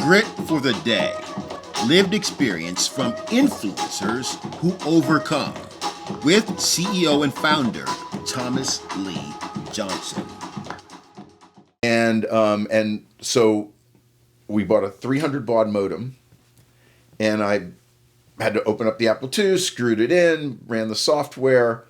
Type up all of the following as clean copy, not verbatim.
Grit for the Day. Lived experience from influencers who overcome. With CEO and founder Thomas Lee Johnson. And so we bought a 300 baud modem, and I had to open up the Apple II, screwed it in, ran the software.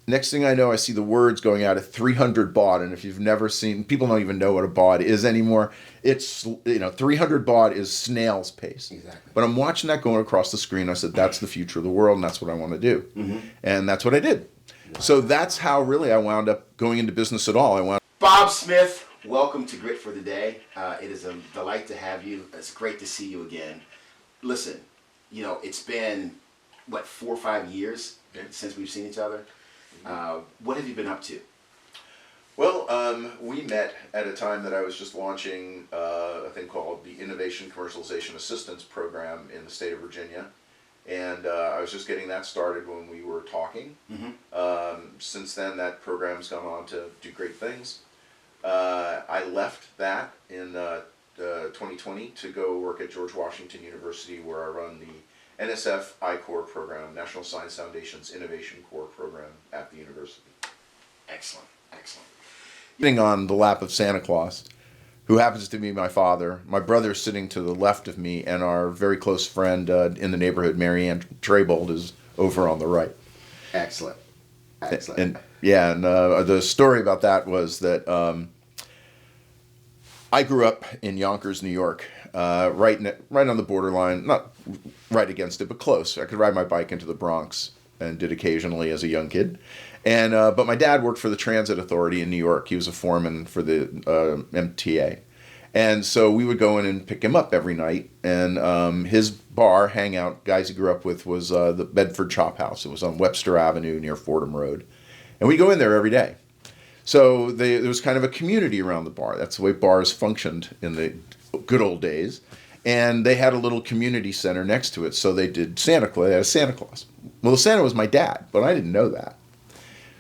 Next thing I know, I see the words going out at 300 baud, and if you've never seen, people don't even know what a baud is anymore. It's, 300 baud is snail's pace. Exactly. But I'm watching that going across the screen. I said, that's the future of the world, and that's what I want to do. Mm-hmm. And that's what I did. Wow. So that's how really I wound up going into business at all. Bob Smith, welcome to Grit for the Day. It is a delight to have you. It's great to see you again. Listen, it's been, 4 or 5 years since we've seen each other. What have you been up to? Well, we met at a time that I was just launching a thing called the Innovation Commercialization Assistance Program in the state of Virginia. And I was just getting that started when we were talking. Mm-hmm. Since then, that program's gone on to do great things. I left that in 2020 to go work at George Washington University, where I run the NSF I-Core program, National Science Foundation's Innovation Core program at the university. Excellent. Sitting on the lap of Santa Claus, who happens to be my father. My brother's sitting to the left of me, and our very close friend in the neighborhood, Mary Ann Traybold, is over on the right. Excellent. And the story about that was that I grew up in Yonkers, New York, right on the borderline, not right against it, but close. I could ride my bike into the Bronx, and did occasionally as a young kid. And but my dad worked for the Transit Authority in New York. He was a foreman for the MTA. And so we would go in and pick him up every night. And his bar, hangout, guys he grew up with, was the Bedford Chop House. It was on Webster Avenue near Fordham Road. And we'd go in there every day. So there was kind of a community around the bar. That's the way bars functioned in the good old days. And they had a little community center next to it. So they did Santa Claus. They had a Santa Claus. Well, the Santa was my dad, but I didn't know that.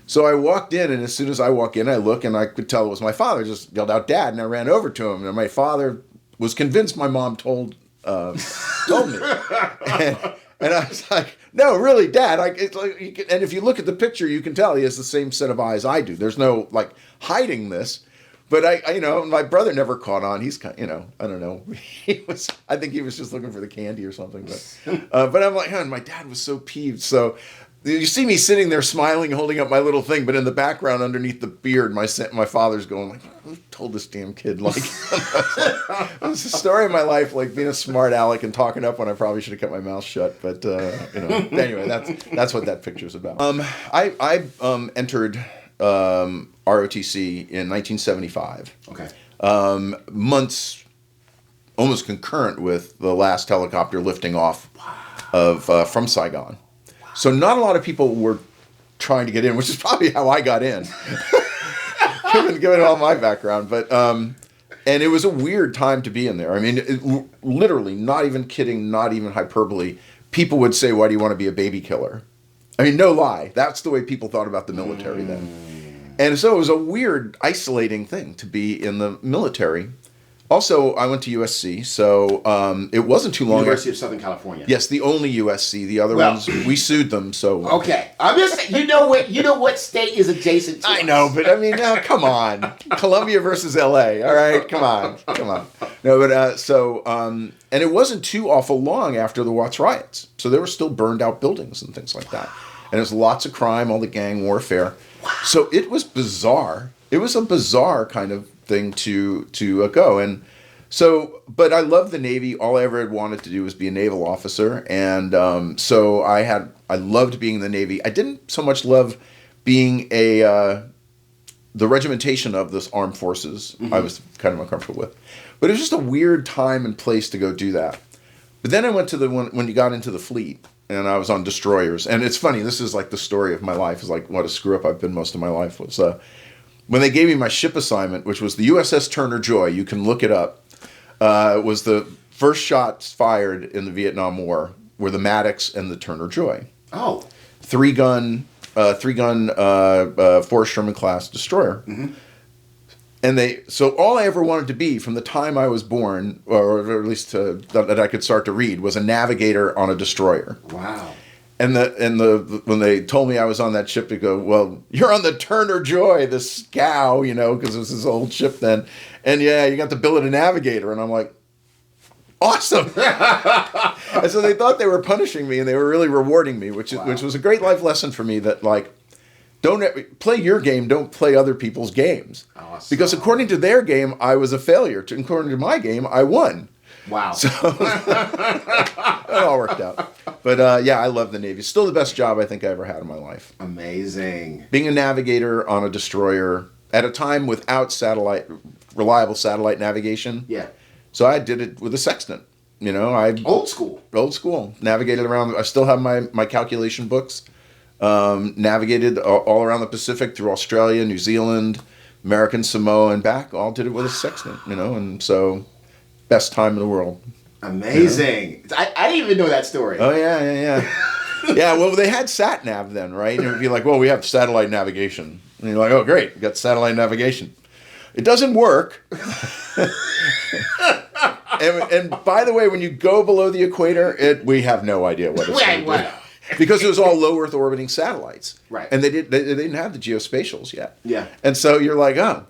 So I walked in, and as soon as I walk in, I look, and I could tell it was my father. I just yelled out, "Dad!" And I ran over to him. And my father was convinced my mom told me. And I was like, "No, really, Dad." And if you look at the picture, you can tell he has the same set of eyes I do. There's no hiding this. But I my brother never caught on. He's kind, I don't know. I think he was just looking for the candy or something. But I'm like, my dad was so peeved. So you see me sitting there smiling, holding up my little thing, but in the background, underneath the beard, my father's going like, "Who told this damn kid?" It's the story of my life, being a smart aleck and talking up when I probably should have kept my mouth shut. But anyway, that's what that picture's about. I entered ROTC in 1975. Okay. Months almost concurrent with the last helicopter lifting off from Saigon. Wow. So not a lot of people were trying to get in, which is probably how I got in, given all my background. But and it was a weird time to be in there. I mean, literally, not even kidding, not even hyperbole. People would say, "Why do you want to be a baby killer?" I mean, no lie. That's the way people thought about the military then. And so it was a weird, isolating thing to be in the military. Also, I went to USC, so it wasn't too long. University of Southern California. Yes, the only USC. The other ones, we sued them. So okay, I'm just saying, you know what state is adjacent to I us. know, but I mean, come on, Columbia versus LA. All right, come on. No, but and it wasn't too awful long after the Watts riots, so there were still burned out buildings and things like that, and there's lots of crime, all the gang warfare. Wow. So it was bizarre. It was a bizarre kind of thing to go. And so, but I loved the Navy. All I ever had wanted to do was be a naval officer. And so I loved being in the Navy. I didn't so much love being the regimentation of this armed forces. Mm-hmm. I was kind of uncomfortable with. But it was just a weird time and place to go do that. But then I went to when you got into the fleet. And I was on destroyers. And it's funny, this is like the story of my life. It's like what a screw up I've been most of my life. Was when they gave me my ship assignment, which was the USS Turner Joy, you can look it up, was the first shots fired in the Vietnam War were the Maddox and the Turner Joy. Oh. Three gun Forrest Sherman class destroyer. Mm-hmm. So all I ever wanted to be from the time I was born, or at least that I could start to read, was a navigator on a destroyer. Wow. And when they told me I was on that ship, they go, well, you're on the Turner Joy, the scow, because it was this old ship then. And yeah, you got to billet a navigator. And I'm like, awesome. And so they thought they were punishing me, and they were really rewarding me, which was a great life lesson for me, that like, don't play your game, don't play other people's games. Awesome. Because according to their game, I was a failure. According to my game, I won. Wow. So it all worked out. But yeah, I love the Navy. It's still the best job I think I ever had in my life. Amazing. Being a navigator on a destroyer at a time without reliable satellite navigation. Yeah. So I did it with a sextant. Old school. Old school. Navigated around. I still have my calculation books. Navigated all around the Pacific, through Australia, New Zealand, American Samoa, and back. All did it with a sextant, and so best time in the world. Amazing. I didn't even know that story. Oh, yeah. Yeah, well, they had sat-nav then, right? And it would be like, well, we have satellite navigation. And you're like, oh, great, we got satellite navigation. It doesn't work. and by the way, when you go below the equator, we have no idea what it's going to do. Because it was all low Earth orbiting satellites. Right. And they didn't have the geospatials yet. Yeah. And so you're like, oh,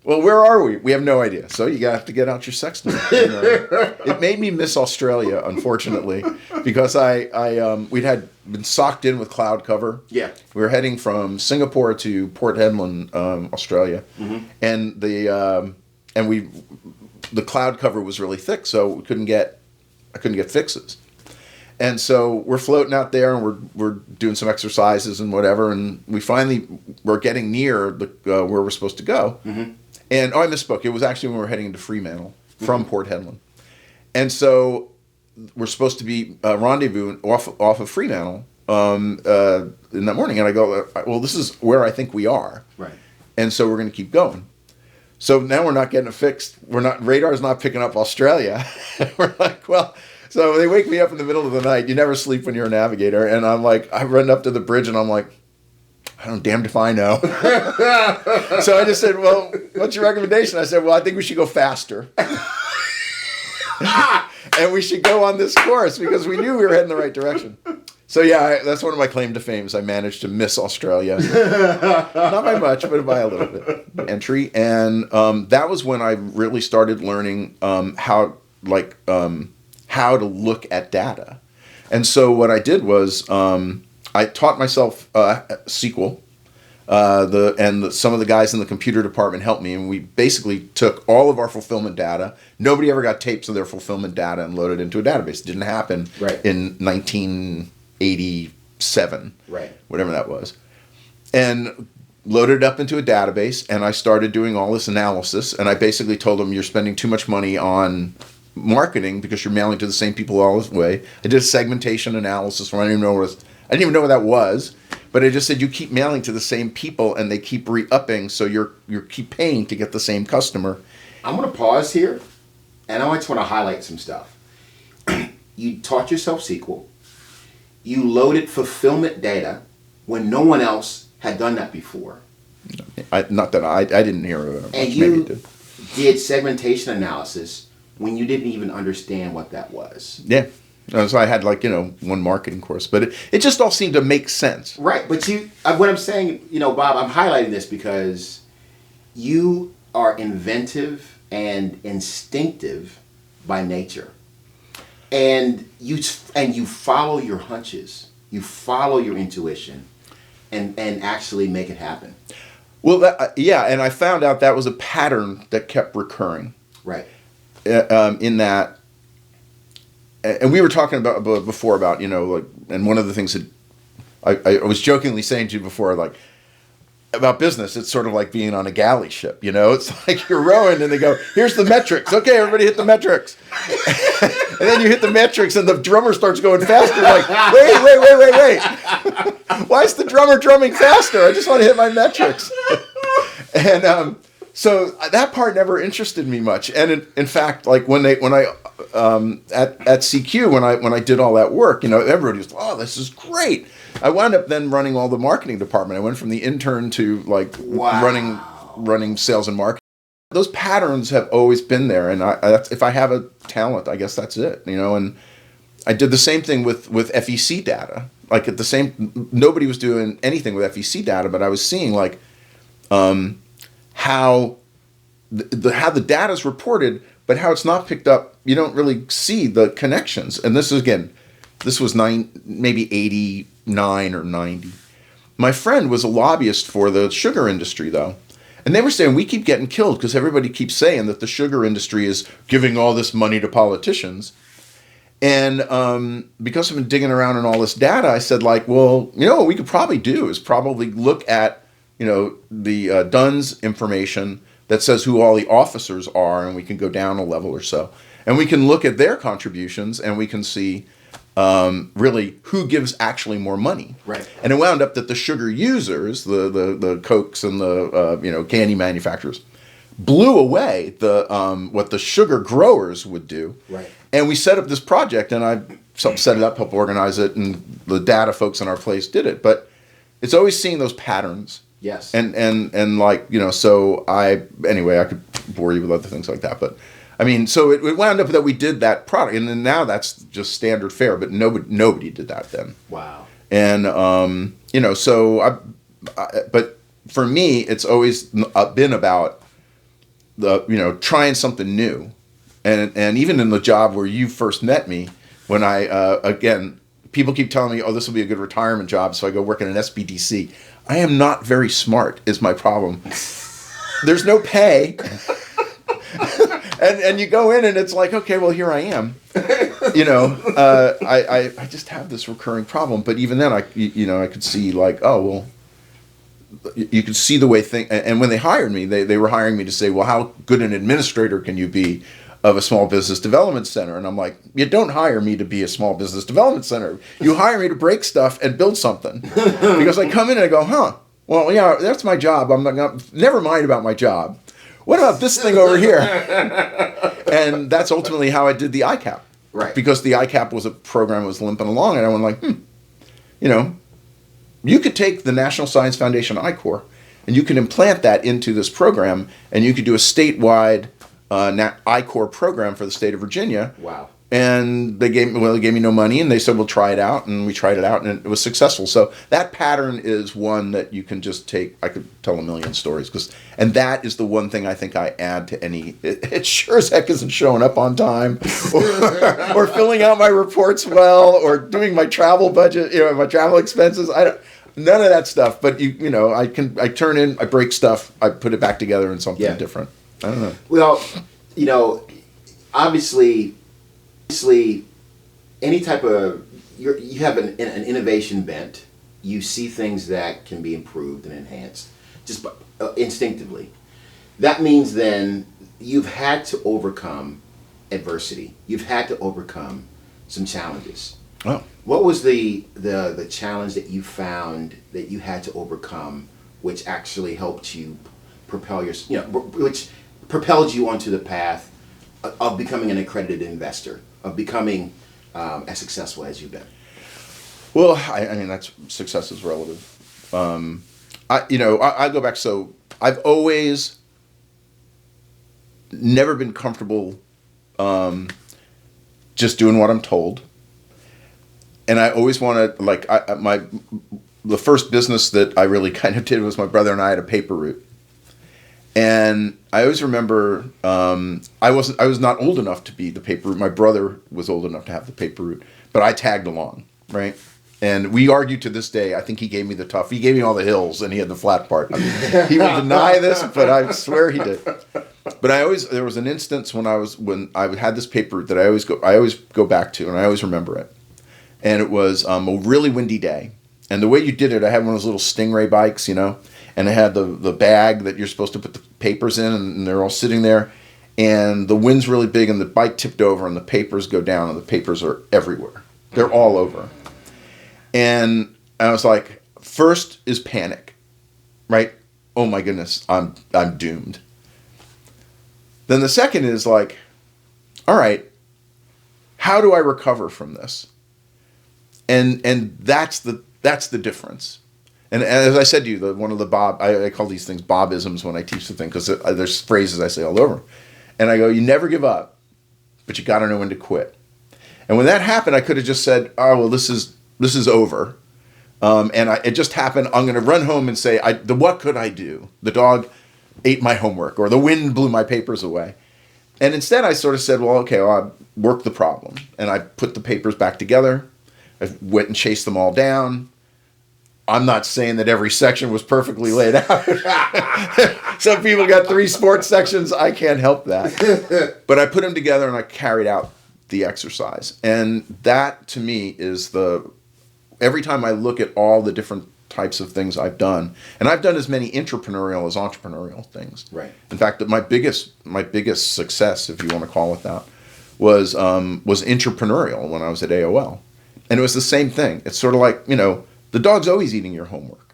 well, where are we? We have no idea. So you have to get out your sextant. It made me miss Australia, unfortunately, because we'd had been socked in with cloud cover. Yeah. We were heading from Singapore to Port Hedland, Australia, and the cloud cover was really thick, so I couldn't get fixes. And so we're floating out there, and we're doing some exercises and whatever, and we're getting near where we're supposed to go. Mm-hmm. And I misspoke. It was actually when we were heading into Fremantle from Port Hedland. And so we're supposed to be rendezvousing off of Fremantle in that morning. And I go, well, this is where I think we are. Right. And so we're going to keep going. So now we're not getting it fixed. Radar's not picking up Australia. We're like, well, so they wake me up in the middle of the night. You never sleep when you're a navigator. And I'm like, I run up to the bridge, and I'm like, I don't damned if I know. So I just said, well, what's your recommendation? I said, well, I think we should go faster. And we should go on this course, because we knew we were heading the right direction. So yeah, that's one of my claim to fame, is I managed to miss Australia. Not by much, but by a little bit. Entry. And that was when I really started learning how to look at data. And so what I did was I taught myself SQL, some of the guys in the computer department helped me, and we basically took all of our fulfillment data. Nobody ever got tapes of their fulfillment data and loaded it into a database. It didn't happen in 1987, whatever that was. And loaded it up into a database, and I started doing all this analysis, and I basically told them, you're spending too much money on marketing because you're mailing to the same people all the way. I did a segmentation analysis where I didn't even know what that was, but I just said, you keep mailing to the same people and they keep re-upping, so you keep paying to get the same customer. I'm going to pause here, and I just want to highlight some stuff. You taught yourself SQL. You loaded fulfillment data when no one else had done that before. I didn't hear of it. And you did segmentation analysis when you didn't even understand what that was. Yeah. So I had one marketing course, but it just all seemed to make sense. Right, but what I'm saying, Bob, I'm highlighting this because you are inventive and instinctive by nature, and you follow your hunches, you follow your intuition, and actually make it happen. Well, and I found out that was a pattern that kept recurring. Right. In that. And we were talking before about, and one of the things that I was jokingly saying to you before, about business, it's sort of like being on a galley ship, It's like you're rowing and they go, here's the metrics. Okay, everybody hit the metrics. And then you hit the metrics and the drummer starts going faster. Like, wait. Why is the drummer drumming faster? I just want to hit my metrics. And so that part never interested me much. And in fact, at CQ, when I did all that work, everybody was, oh, this is great. I wound up then running all the marketing department. I went from the intern to running sales and marketing. those patterns have always been there, and if I have a talent, I guess that's it, And I did the same thing with FEC data. Like nobody was doing anything with FEC data, but I was seeing like how the data is reported, but how it's not picked up. You don't really see the connections. And this was maybe 89 or 90. My friend was a lobbyist for the sugar industry, though. And they were saying, we keep getting killed because everybody keeps saying that the sugar industry is giving all this money to politicians. And because I've been digging around in all this data, I said, like, well, what we could probably do is probably look at, the DUNS information that says who all the officers are, and we can go down a level or so. And we can look at their contributions, and we can see really who gives actually more money. Right. And it wound up that the sugar users, the Cokes and the candy manufacturers, blew away what the sugar growers would do. Right. And we set up this project, and I set it up, helped organize it, and the data folks in our place did it. But it's always seeing those patterns. Yes. And like, so I could bore you with other things like that, but I mean, so it wound up that we did that product, and then now that's just standard fare, but nobody did that then. Wow. And so but for me, it's always been about trying something new, and even in the job where you first met me, when again, people keep telling me, oh, this will be a good retirement job, so I go work in an SBDC. I am not very smart, is my problem. There's no pay. and you go in and it's like, okay, well, here I am. I just have this recurring problem. But even then, I could see like, oh, well, you could see the way things. And when they hired me, they were hiring me to say, well, how good an administrator can you be of a small business development center? And I'm like, you don't hire me to be a small business development center. You hire me to break stuff and build something. Because I come in and I go, well, yeah, that's my job. Never mind about my job. What about this thing over here? And that's ultimately how I did the ICAP. Right. Because the ICAP was a program that was limping along, and I went like, you could take the National Science Foundation I-Corps, and you could implant that into this program, and you could do a statewide I-Corps program for the state of Virginia. Wow. And they gave me no money, and they said, well, try it out. And we tried it out, and it was successful. So that pattern is one that you can just take. I could tell a million stories. And that is the one thing I think I add to any. It sure as heck isn't showing up on time, or filling out my reports well, or doing my travel budget, my travel expenses. None of that stuff. But I turn in, I break stuff, I put it back together in something different. I don't know. Well, obviously, any type of you have an innovation bent. You see things that can be improved and enhanced just instinctively. That means then you've had to overcome adversity. You've had to overcome some challenges. Oh. What was the challenge that you found that you had to overcome, which actually helped you propel which propelled you onto the path of becoming an accredited investor, of becoming as successful as you've been? Well, I mean, that's success is relative. I go back. So I've always never been comfortable just doing what I'm told, and I always wanted the first business that I really kind of did was my brother and I had a paper route. And I always remember I was not old enough to be the paper route. My brother was old enough to have the paper route, but I tagged along, right? And we argue to this day. I think he gave me he gave me all the hills, and he had the flat part. He will deny this, but I swear he did. But there was an instance when I had this paper route that I always go back to, and I always remember it. And it was a really windy day, and the way you did it, I had one of those little Stingray bikes, and I had the bag that you're supposed to put the papers in, and they're all sitting there, and the wind's really big, and the bike tipped over, and the papers go down, and the papers are everywhere. They're all over. And I was like, first is panic, right? Oh my goodness, I'm doomed. Then the second is like, all right, how do I recover from this? And that's the difference. And as I said to you, one of the I call these things Bobisms when I teach the thing, because there's phrases I say all over. And I go, you never give up, but you got to know when to quit. And when that happened, I could have just said, oh, well, this is over. It just happened. I'm going to run home and say, what could I do? The dog ate my homework, or the wind blew my papers away. And instead I sort of said, well, okay, I worked the problem. And I put the papers back together. I went and chased them all down. I'm not saying that every section was perfectly laid out. Some people got 3 sports sections. I can't help that. But I put them together and I carried out the exercise. And that, to me, is every time I look at all the different types of things I've done, and I've done as many intrapreneurial as entrepreneurial things. Right. In fact, my biggest success, if you want to call it that, was intrapreneurial when I was at AOL. And it was the same thing. It's sort of like, the dog's always eating your homework.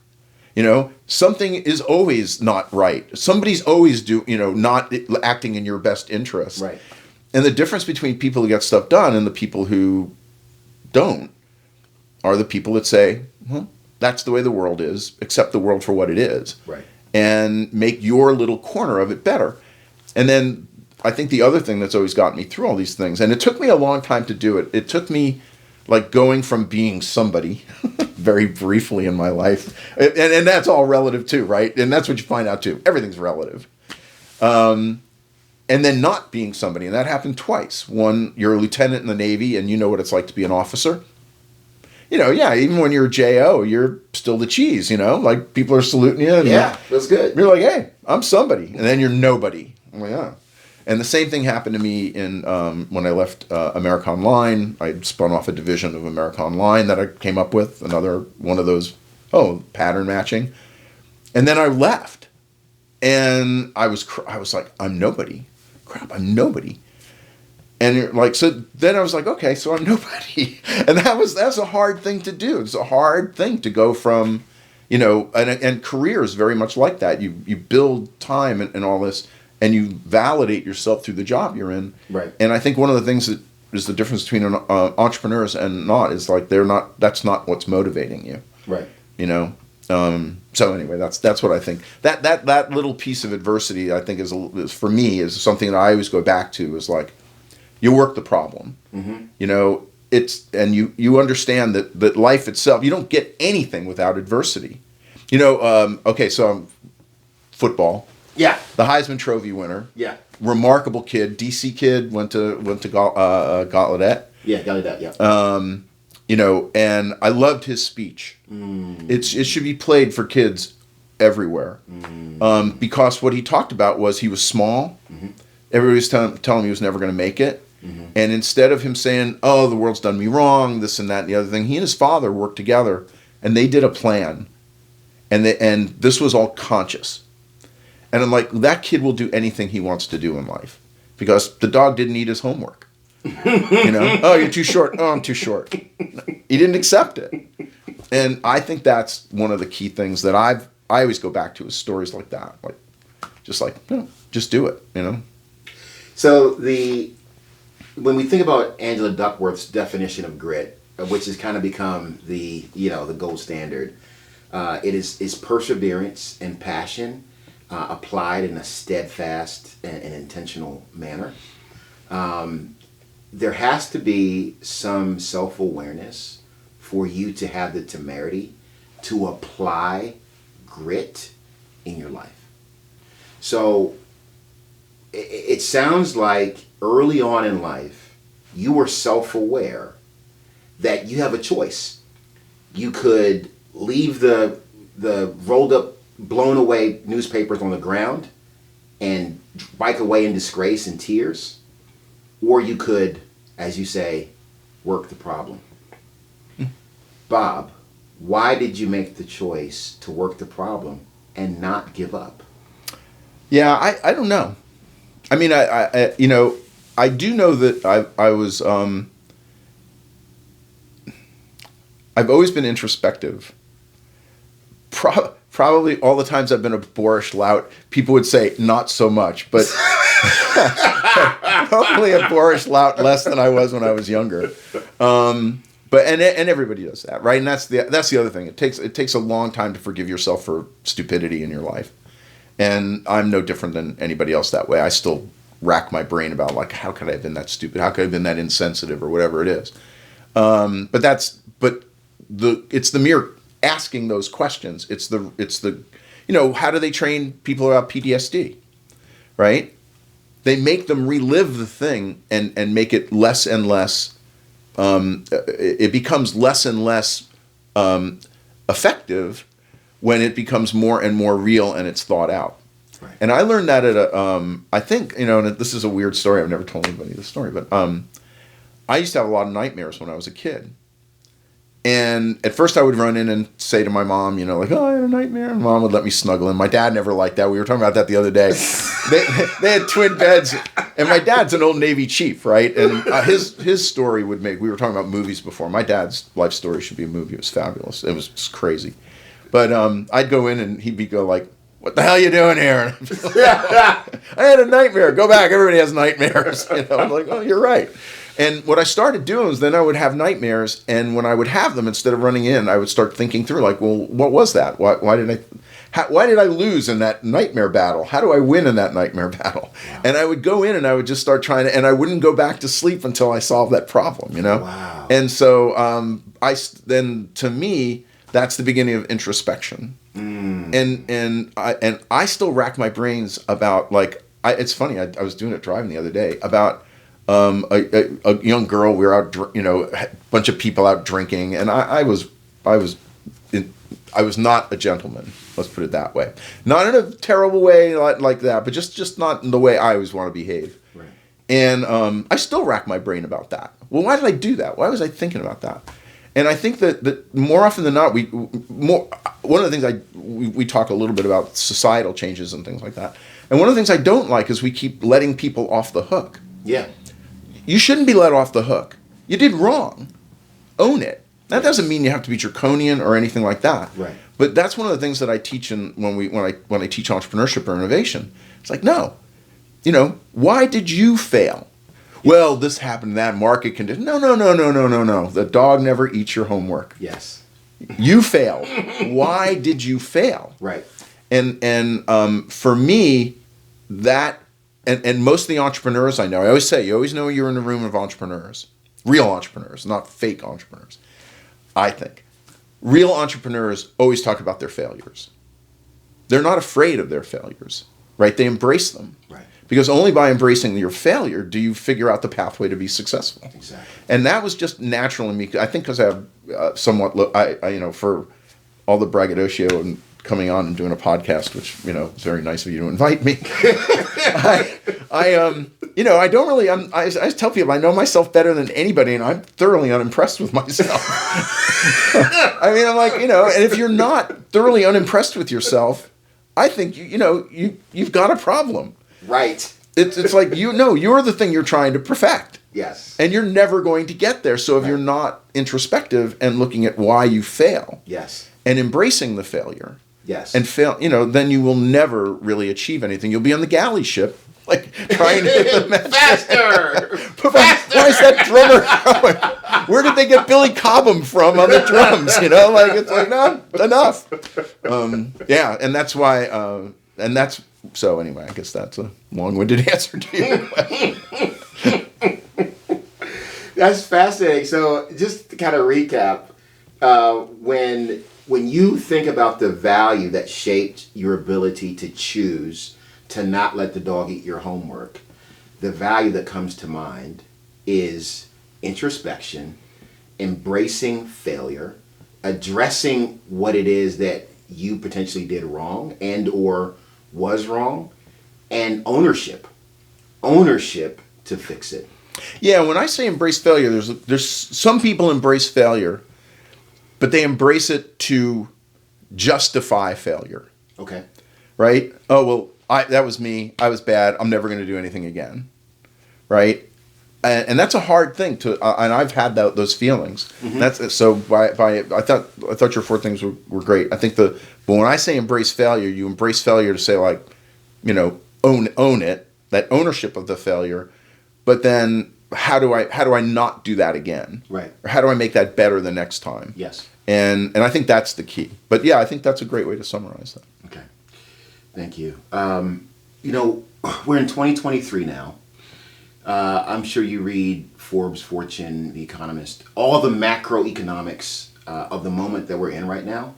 Something is always not right. Somebody's always not acting in your best interest. Right. And the difference between people who get stuff done and the people who don't are the people that say, well, that's the way the world is. Accept the world for what it is. Right. And make your little corner of it better. And then I think the other thing that's always gotten me through all these things, and it took me a long time to do it. It took me like going from being somebody very briefly in my life. And that's all relative too, right? And that's what you find out too. Everything's relative. And then not being somebody. And that happened twice. One, you're a lieutenant in the Navy and you know what it's like to be an officer. Even when you're a JO, you're still the cheese, like people are saluting you. And that's good. You're like, hey, I'm somebody. And then you're nobody. I'm like, yeah. And the same thing happened to me when I left America Online. I spun off a division of America Online that I came up with, another one of those, pattern matching. And then I left. And I was like, I'm nobody. Crap, I'm nobody. And so then I was like, okay, so I'm nobody. And that's a hard thing to do. It's a hard thing to go from, and career is very much like that. You build time and all this, and you validate yourself through the job you're in. Right. And I think one of the things that is the difference between entrepreneurs and not is like that's not what's motivating you. Right. So anyway, that's what I think. That little piece of adversity, I think, is for me is something that I always go back to. Is like, you work the problem. Mm-hmm. And you understand that life itself, you don't get anything without adversity. Okay, so football. Yeah. The Heisman Trophy winner. Yeah. Remarkable kid, DC kid, went to Gallaudet. Yeah, Gallaudet. Yeah. And I loved his speech. It should be played for kids everywhere. Because what he talked about was he was small. Mm-hmm. Everybody was telling him he was never going to make it. Mm-hmm. And instead of him saying, oh, the world's done me wrong, this and that and the other thing, he and his father worked together and they did a plan. And this was all conscious. And I'm like, that kid will do anything he wants to do in life because the dog didn't eat his homework. Oh, you're too short. Oh, I'm too short. He didn't accept it. And I think that's one of the key things that I always go back to is stories like that. Like, just do it, So when we think about Angela Duckworth's definition of grit, which has kind of become the gold standard, it is perseverance and passion applied in a steadfast and intentional manner. There has to be some self-awareness for you to have the temerity to apply grit in your life. So it sounds like early on in life, you were self-aware that you have a choice. You could leave the rolled up, blown away newspapers on the ground and bike away in disgrace and tears, or you could, as you say, work the problem. Bob, why did you make the choice to work the problem and not give up? Yeah, I don't know. I mean, I do know that I was, I've always been introspective. Probably all the times I've been a boorish lout, people would say not so much, but probably a boorish lout less than I was when I was younger. But and everybody does that, right? And that's the other thing. It takes a long time to forgive yourself for stupidity in your life. And I'm no different than anybody else that way. I still rack my brain about like, how could I have been that stupid? How could I have been that insensitive or whatever it is? But it's the mere asking those questions. It's the how do they train people about PTSD, right? They make them relive the thing and make it less and less. It becomes less and less effective when it becomes more and more real and it's thought out. Right. And I learned that at I think, and this is a weird story. I've never told anybody this story, but I used to have a lot of nightmares when I was a kid. And at first I would run in and say to my mom, like, oh, I had a nightmare. And Mom would let me snuggle in. My dad never liked that. We were talking about that the other day. They had twin beds. And my dad's an old Navy chief, right? And his story we were talking about movies before. My dad's life story should be a movie. It was fabulous. It was just crazy. But I'd go in and he'd go like, what the hell are you doing here? And I'd be like, I had a nightmare. Go back. Everybody has nightmares. I'm like, oh, you're right. And what I started doing was then I would have nightmares, and when I would have them, instead of running in, I would start thinking through, like, well, what was that? Why did I lose in that nightmare battle? How do I win in that nightmare battle? Wow. And I would go in and I would just start trying to, and I wouldn't go back to sleep until I solved that problem, Wow. And so to me, that's the beginning of introspection. And I still rack my brains about, like, it's funny, I was doing it driving the other day, about a young girl. We were out, a bunch of people out drinking, and I was not a gentleman. Let's put it that way. Not in a terrible way like that, but just not in the way I always want to behave. Right. And I still rack my brain about that. Well, why did I do that? Why was I thinking about that? And I think that more often than not, one of the things we talk a little bit about societal changes and things like that. And one of the things I don't like is we keep letting people off the hook. Yeah. You shouldn't be let off the hook. You did wrong. Own it. That doesn't mean you have to be draconian or anything like that. Right. But that's one of the things that I teach when I teach entrepreneurship or innovation. It's like, no. Why did you fail? Well, this happened, that market condition. No. The dog never eats your homework. Yes. You failed. Why did you fail? Right. And for me, that. And most of the entrepreneurs I know, I always say, you always know you're in a room of entrepreneurs. Real entrepreneurs, not fake entrepreneurs. I think. Real entrepreneurs always talk about their failures. They're not afraid of their failures, right? They embrace them. Right. Because only by embracing your failure do you figure out the pathway to be successful. Exactly. And that was just natural in me. I think because I have for all the braggadocio and coming on and doing a podcast, which, it's very nice of you to invite me. I don't really, I tell people I know myself better than anybody, and I'm thoroughly unimpressed with myself. I'm like, and if you're not thoroughly unimpressed with yourself, I think, you've got a problem. Right. It's like, you're the thing you're trying to perfect. Yes. And you're never going to get there. So if you're not introspective and looking at why you fail. Yes. And embracing the failure. Yes. And fail, then you will never really achieve anything. You'll be on the galley ship, like trying to hit the mast. Faster! Faster! Why is that drummer going? Where did they get Billy Cobham from on the drums? It's like, no, enough. And that's why, so anyway, I guess that's a long-winded answer to your question. That's fascinating. So just to kind of recap, when you think about the value that shaped your ability to choose to not let the dog eat your homework, the value that comes to mind is introspection, embracing failure, addressing what it is that you potentially did wrong and or was wrong, and ownership to fix it. Yeah, when I say embrace failure, there's some people embrace failure, but they embrace it to justify failure. Okay. Right? Oh, well, that was me. I was bad. I'm never going to do anything again. Right? And that's a hard thing to, and I've had those feelings. Mm-hmm. That's so. I thought your four things were great. I think but when I say embrace failure, you embrace failure to say, like, own it, that ownership of the failure. But then how do I not do that again? Right. Or how do I make that better the next time? Yes. And I think that's the key. But yeah, I think that's a great way to summarize that. Okay. Thank you. We're in 2023 now. I'm sure you read Forbes, Fortune, The Economist. All the macroeconomics of the moment that we're in right now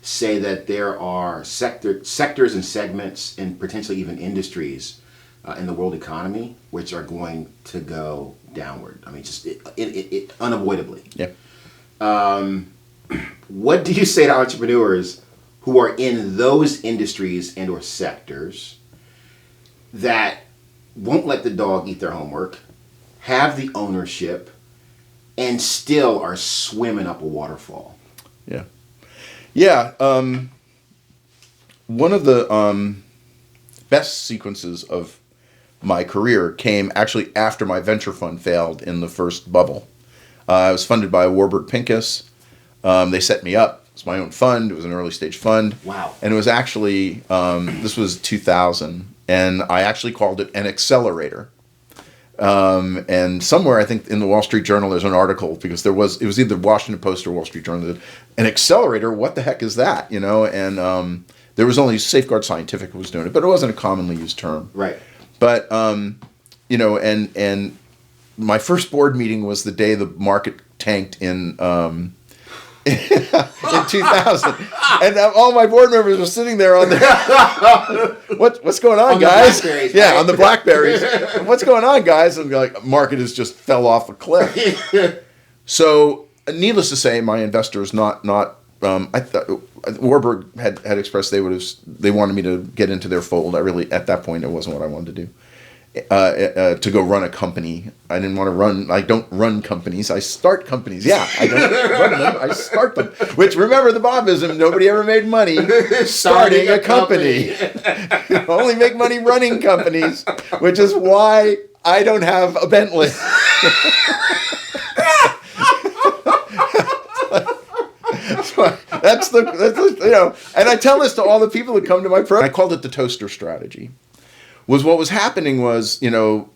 say that there are sectors and segments and potentially even industries in the world economy which are going to go downward. I mean, just it unavoidably. Yeah. What do you say to entrepreneurs who are in those industries and or sectors that won't let the dog eat their homework, have the ownership, and still are swimming up a waterfall? Yeah. Yeah. One of the best sequences of my career came actually after my venture fund failed in the first bubble. I was funded by Warburg Pincus. They set me up. It was my own fund. It was an early stage fund. Wow. And it was actually, this was 2000, and I actually called it an accelerator. And somewhere, I think in the Wall Street Journal, there's an article, because it was either Washington Post or Wall Street Journal, that an accelerator, what the heck is that? And there was only Safeguard Scientific was doing it, but it wasn't a commonly used term. Right. But, and my first board meeting was the day the market tanked in 2000, and all my board members were sitting there on their what's going on, guys? Yeah, on the Blackberries. What's going on, guys? And like, market has just fell off a cliff. So, needless to say, my investors I thought Warburg had expressed they wanted me to get into their fold. At that point, it wasn't what I wanted to do. To go run a company. I didn't want to run. I don't run companies. I start companies. Yeah, I don't run them. I start them. Which, remember the Bobism, nobody ever made money starting a company. You only make money running companies, which is why I don't have a Bentley. That's and I tell this to all the people that come to my program. I called it the toaster strategy. What was happening was, the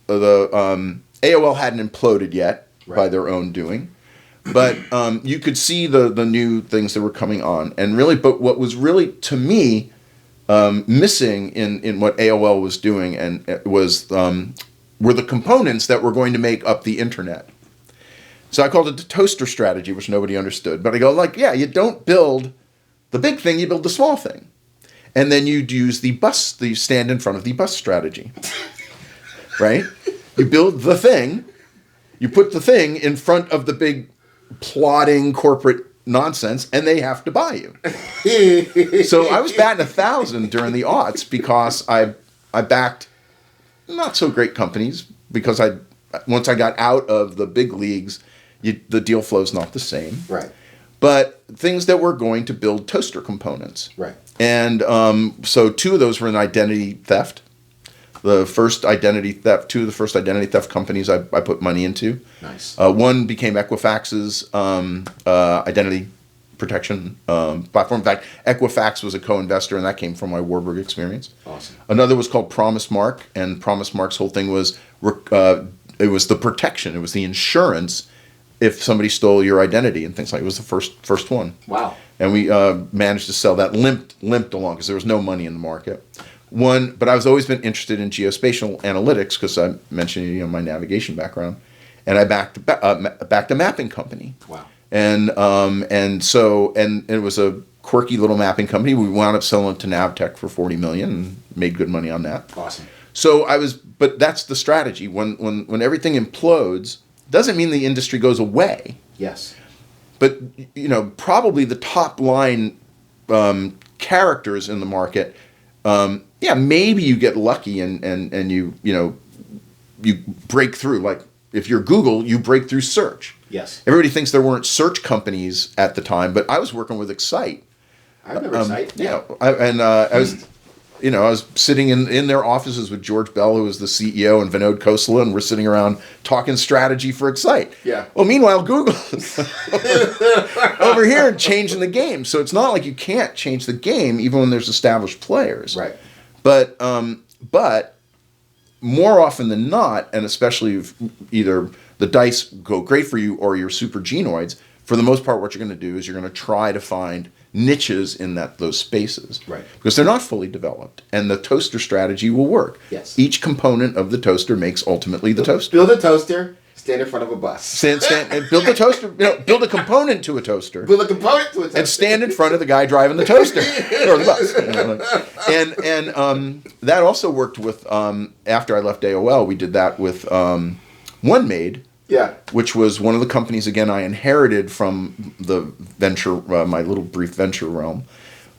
AOL hadn't imploded yet by their own doing, but you could see the new things that were coming on, and really, but what was really, to me, missing in what AOL was doing, and it was were the components that were going to make up the internet. So I called it the toaster strategy, which nobody understood. But I go, you don't build the big thing, you build the small thing. And then you'd use the stand in front of the bus strategy, right? You build the thing, you put the thing in front of the big plodding corporate nonsense, and they have to buy you. So I was batting 1,000 during the aughts because I backed not so great companies, because once I got out of the big leagues, the deal flow's not the same. Right. But things that were going to build toaster components. Right. And so two of those were in identity theft. Two of the first identity theft companies I put money into. Nice. One became Equifax's identity protection platform. In fact, Equifax was a co-investor, and that came from my Warburg experience. Awesome. Another was called Promise Mark, and Promise Mark's whole thing was it was the protection, it was the insurance if somebody stole your identity and things like that. It was the first one. Wow. And we managed to sell that, limped along because there was no money in the market. But I've always been interested in geospatial analytics because I mentioned my navigation background, and I backed a mapping company. Wow. And it was a quirky little mapping company. We wound up selling it to Navtech for $40 million and made good money on that. Awesome. But that's the strategy. When everything implodes, doesn't mean the industry goes away. Yes. But probably the top line characters in the market, maybe you get lucky and you break through. Like if you're Google, you break through search. Yes. Everybody thinks there weren't search companies at the time, but I was working with Excite. I remember Excite. Yeah. I was sitting in their offices with George Bell, who was the CEO, and Vinod Khosla, and we're sitting around talking strategy for Excite. Yeah. Well, meanwhile, Google's over here and changing the game. So it's not like you can't change the game, even when there's established players. Right. But more often than not, and especially if either the dice go great for you or you're super genoids, for the most part, what you're going to do is you're going to try to find niches in those spaces. Right. Because they're not fully developed. And the toaster strategy will work. Yes. Each component of the toaster makes ultimately the toaster. Build a toaster, stand in front of a bus. Stand, and build the toaster, build a component to a toaster. Build a component to a toaster. And stand in front of the guy driving the toaster or the bus. And that also worked with, after I left AOL, we did that with OneMaid. Yeah. Which was one of the companies, again, I inherited from the venture, my little brief venture realm,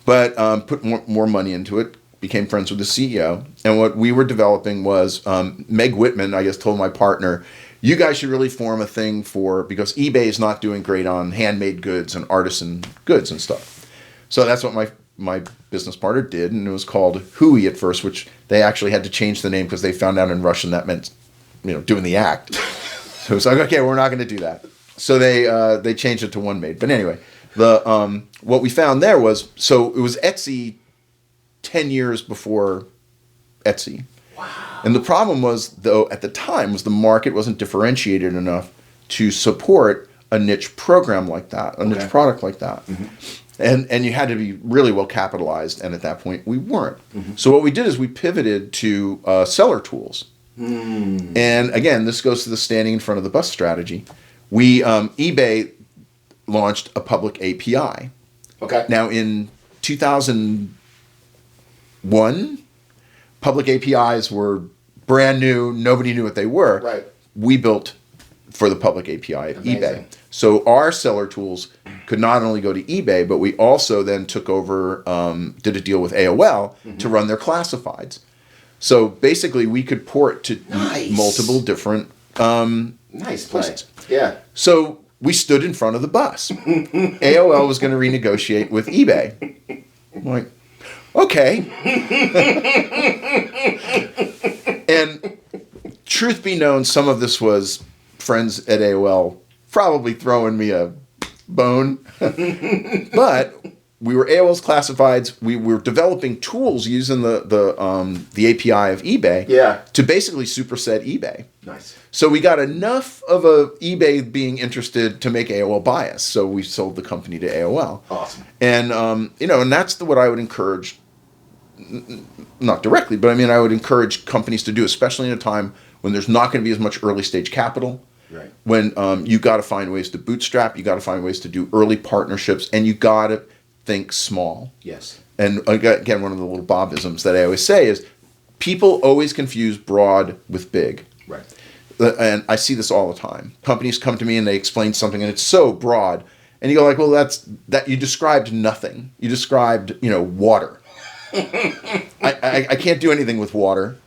but put more money into it, became friends with the CEO. And what we were developing was, Meg Whitman, I guess, told my partner, you guys should really form a thing because eBay is not doing great on handmade goods and artisan goods and stuff. So that's what my business partner did, and it was called Hui at first, which they actually had to change the name because they found out in Russian that meant, doing the act. So it's like, okay, we're not going to do that. So they changed it to OneMaid. But anyway, what we found there was, so it was Etsy 10 years before Etsy. Wow. And the problem was, though, at the time, was the market wasn't differentiated enough to support a niche program like that, a niche product like that. Mm-hmm. And you had to be really well capitalized, and at that point, we weren't. Mm-hmm. So what we did is we pivoted to seller tools. And again, this goes to the standing in front of the bus strategy. We eBay launched a public API. Okay. Now in 2001, public APIs were brand new. Nobody knew what they were. Right. We built for the public API of Amazing. eBay. So our seller tools could not only go to eBay, but we also then took over, did a deal with AOL to run their classifieds. So basically, we could port to multiple different nice places. Yeah. So we stood in front of the bus. AOL was going to renegotiate with eBay. I'm like, okay. And truth be known, some of this was friends at AOL probably throwing me a bone. But we were AOL's classifieds. We were developing tools using the API of eBay to basically superset eBay. Nice. So we got enough of eBay being interested to make AOL buy us. So we sold the company to AOL. Awesome. And and that's what I would encourage, not directly, but I would encourage companies to do, especially in a time when there's not going to be as much early stage capital. Right. When you got to find ways to bootstrap, you got to find ways to do early partnerships, and you got to think small. Yes. And again, one of the little Bobisms that I always say is people always confuse broad with big. Right. And I see this all the time. Companies come to me and they explain something and it's so broad. And you go like, well, that you described nothing. You described, water. I can't do anything with water.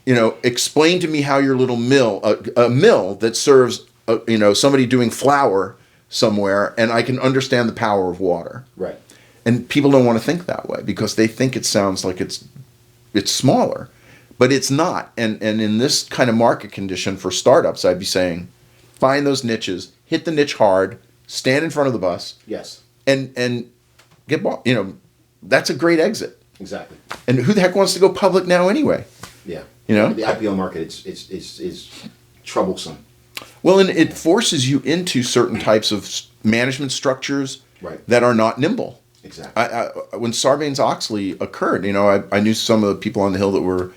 Explain to me how your little mill, a mill that serves, somebody doing flour somewhere, and I can understand the power of water. Right. And people don't want to think that way because they think it sounds like it's smaller, but it's not. And in this kind of market condition for startups, I'd be saying, find those niches, hit the niche hard, stand in front of the bus. Yes. And get bought. That's a great exit. Exactly. And who the heck wants to go public now anyway? Yeah. The IPO market is troublesome. Well, and it forces you into certain types of management structures that are not nimble. Exactly. When Sarbanes-Oxley occurred, I knew some of the people on the Hill that were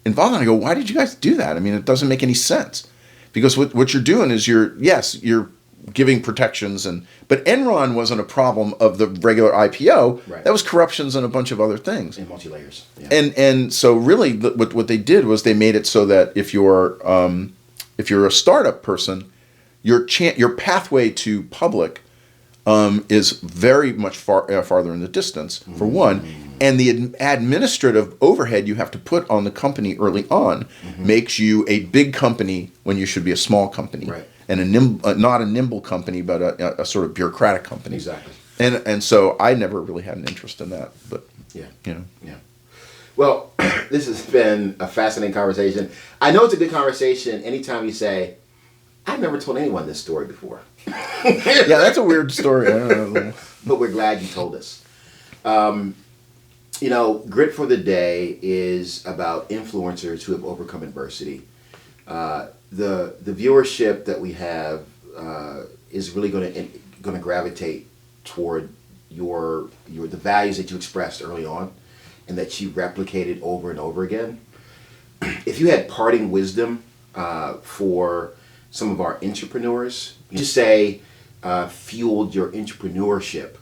involved, and I go, why did you guys do that? It doesn't make any sense. Because what you're doing is you're giving protections, but Enron wasn't a problem of the regular IPO. Right. That was corruptions and a bunch of other things. And multi-layers. Yeah. And so really what they did was they made it so that if you're a startup person, your pathway to public is very much farther in the distance, for one, and the administrative overhead you have to put on the company early on makes you a big company when you should be a small company, and not a nimble company, but a sort of bureaucratic company. Exactly. And so I never really had an interest in that, but Yeah. Well, this has been a fascinating conversation. I know it's a good conversation anytime you say, I've never told anyone this story before. Yeah, that's a weird story. I don't know. But we're glad you told us. You know, Grit for the Day is about influencers who have overcome adversity. The viewership that we have is really going to gravitate toward the values that you expressed early on, and that you replicated over and over again. If you had parting wisdom for some of our entrepreneurs, you just say fueled your entrepreneurship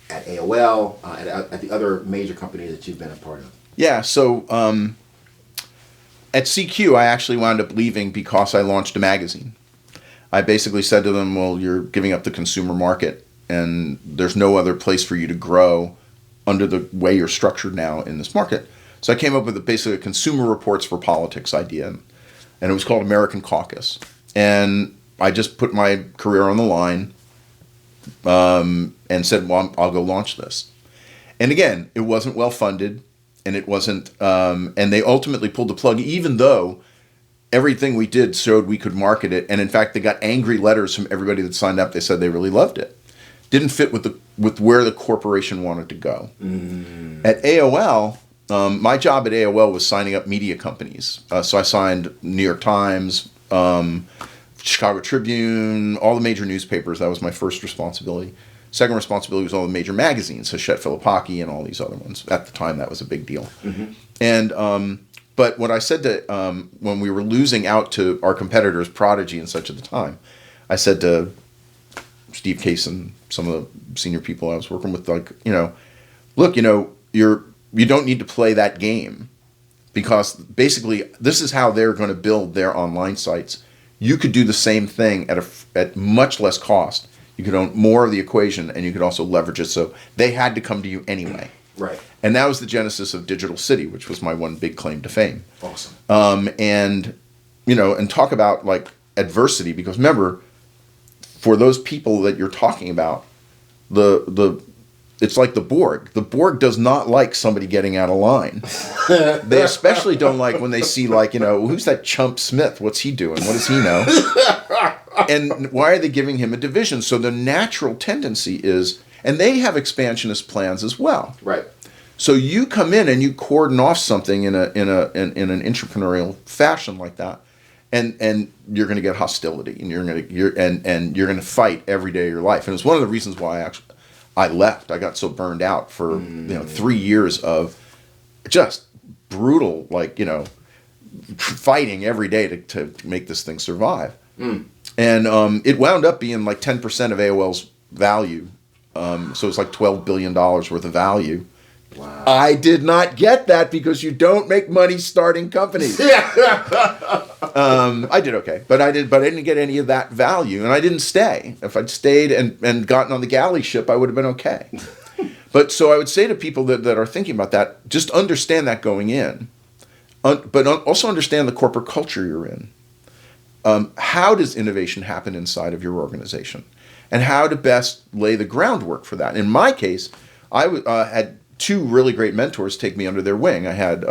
at AOL, at the other major companies that you've been a part of. Yeah, so at CQ, I actually wound up leaving because I launched a magazine. I basically said to them, well, you're giving up the consumer market, and there's no other place for you to grow under the way you're structured now in this market. So I came up with basically a consumer reports for politics idea, and it was called American Caucus. And I just put my career on the line and said, well, I'll go launch this. And again, it wasn't well funded, and it wasn't, and they ultimately pulled the plug, even though everything we did showed we could market it. And in fact, they got angry letters from everybody that signed up. They said they really loved it. Didn't fit with where the corporation wanted to go. At AOL, my job at AOL was signing up media companies. So I signed New York Times, Chicago Tribune, all the major newspapers. That was my first responsibility. Second responsibility was all the major magazines, Hachette Philippaki and all these other ones. At the time, that was a big deal. And but what I said to when we were losing out to our competitors, Prodigy and such at the time, I said to Steve Case and some of the senior people I was working with, like, look, you don't need to play that game, because basically this is how they're going to build their online sites. You could do the same thing at much less cost. You could own more of the equation, and you could also leverage it. So they had to come to you anyway. Right. And that was the genesis of Digital City, which was my one big claim to fame. Awesome. And talk about like adversity, because remember, for those people that you're talking about, it's like the Borg. The Borg does not like somebody getting out of line. They especially don't like when they see, like, who's that chump Smith? What's he doing? What does he know? And why are they giving him a division? So the natural tendency is, and they have expansionist plans as well. Right. So you come in and you cordon off something in an entrepreneurial fashion like that, and you're going to get hostility, and you're going to fight every day of your life. And it's one of the reasons why I left. I got so burned out for 3 years of just brutal, fighting every day to make this thing survive. And it wound up being like 10% of AOL's value. So it's like $12 billion worth of value. Wow. I did not get that, because you don't make money starting companies. I did okay, but I didn't get any of that value, and I didn't stay. If I'd stayed and gotten on the galley ship, I would have been okay. But so I would say to people that are thinking about that, just understand that going in, but also understand the corporate culture you're in. How does innovation happen inside of your organization, and how to best lay the groundwork for that? In my case, I had two really great mentors take me under their wing. I had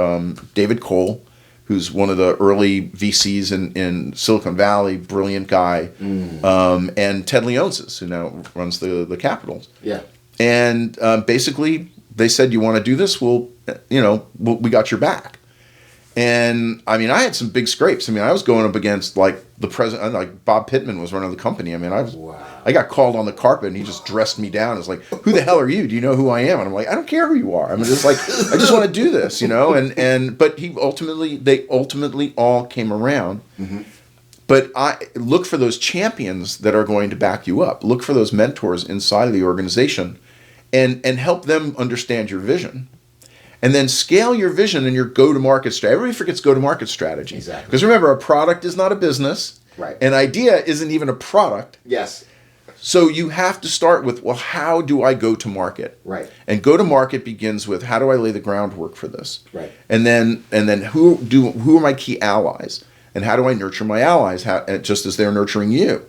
David Cole, who's one of the early VCs in Silicon Valley, brilliant guy, and Ted Leonsis, who now runs the Capitals. Yeah. And basically, they said, "You want to do this? We got your back." And I mean, I had some big scrapes. I mean, I was going up against like the president, like Bob Pittman was running the company. I mean, I got called on the carpet, and he just dressed me down. It's like, "Who the hell are you? Do you know who I am?" And I'm like, "I don't care who you are. I'm just like, I just want to do this, But they ultimately all came around. Mm-hmm. But I look for those champions that are going to back you up. Look for those mentors inside of the organization, and help them understand your vision. And then scale your vision and your go-to-market strategy. Everybody forgets go-to-market strategy. Exactly. Because remember, a product is not a business. Right. An idea isn't even a product. Yes. So you have to start with, well, how do I go to market? Right. And go-to-market begins with, how do I lay the groundwork for this? Right. And then who are my key allies? And how do I nurture my allies just as they're nurturing you?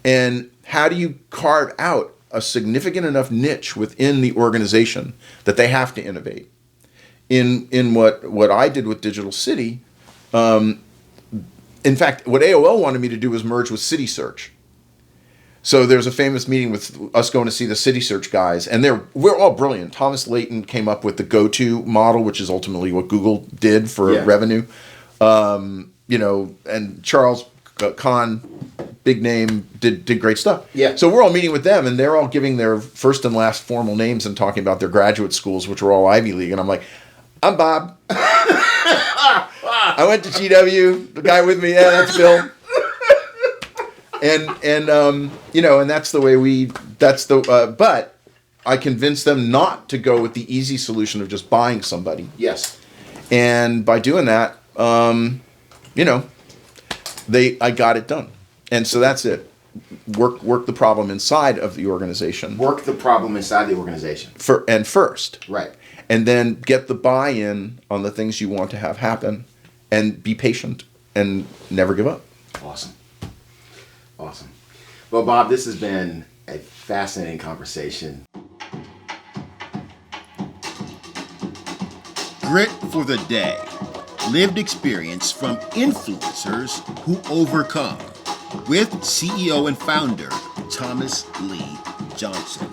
And how do you carve out a significant enough niche within the organization that they have to innovate? In what I did with Digital City, in fact, what AOL wanted me to do was merge with City Search. So there's a famous meeting with us going to see the City Search guys, and we're all brilliant. Thomas Layton came up with the go-to model, which is ultimately what Google did for revenue. And Charles Kahn, big name, did great stuff. Yeah. So we're all meeting with them, and they're all giving their first and last formal names and talking about their graduate schools, which were all Ivy League. And I'm like, I'm Bob. I went to GW. The guy with me, yeah, that's Bill. And that's the way but I convinced them not to go with the easy solution of just buying somebody. Yes. And by doing that, I got it done. And so that's it. Work the problem inside of the organization. Work the problem inside the organization. First. Right. And then get the buy-in on the things you want to have happen, and be patient and never give up. Awesome. Well, Bob, this has been a fascinating conversation. Grit for the day. Lived experience from influencers who overcome, with CEO and founder Thomas Lee Johnson.